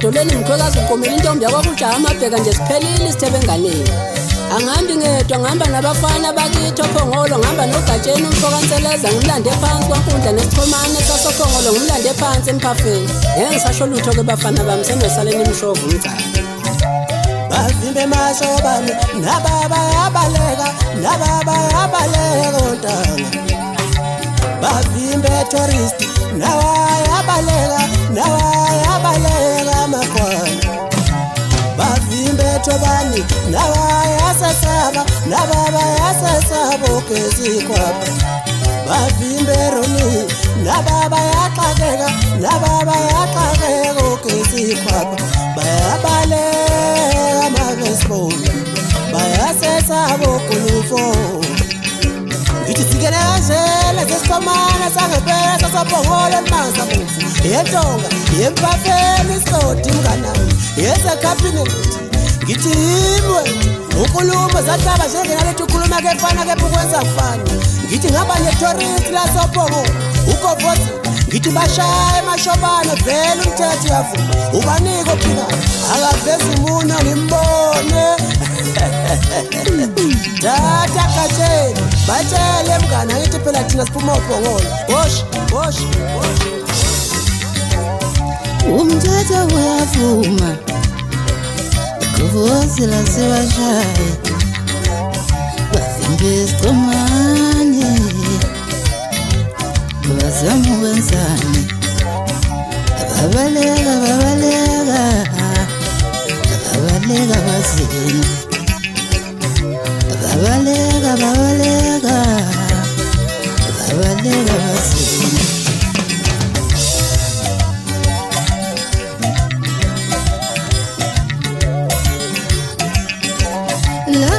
Doleni mkhwekazi uqomela intombi yakwakujaha amabheka nje siphelile isithebe enganeni. Angihambi ngedwa ngihamba nabafana bakithi ophongolo, ngihamba nogatsheni umfokanseleza ngimlande phansi kwankundla nesichomane sasophongolo ngimlande phansi emphafeni. Ngeke ngisasho lutho-ke bafana bami senosaleni imshovu umthaka. Bavimbe mashobane nababa yabaleka ontanga. Bavimbe tourist nawayabaleka makhwana. Bavimbe tobani nawayasasaba nababa yasasaba okezikwapha. Bavimbe roni nababa yaxakeka okezikwapha. Bayabaleka mabesibona bayasesaba okulufo. Ngithi sikele kanjela sesikhomana sangempela sasophongolo limanzi abomvu. Yentonga yempafeni isodi mnganami yesekhabhinethi. Ngithi imwe unkulumo zahlaba njengenalethi ukhuluma kefana kepha ukwenza kufana. Ngithi ngaba netourist lasophongolo ugovothi. Ngithi bashaya emashobane vele umthetho uyavuma. Ubanike ophikayo akavezi umunwe ngimbone. Tata katsheni batshele mngani angithi phela thina siphuma uphongolo. Wosh umthetho uyavuma kuvozela sibashaya bavimbe isichomane bazama ukwenzani babaleka bazini babaleka bazini. La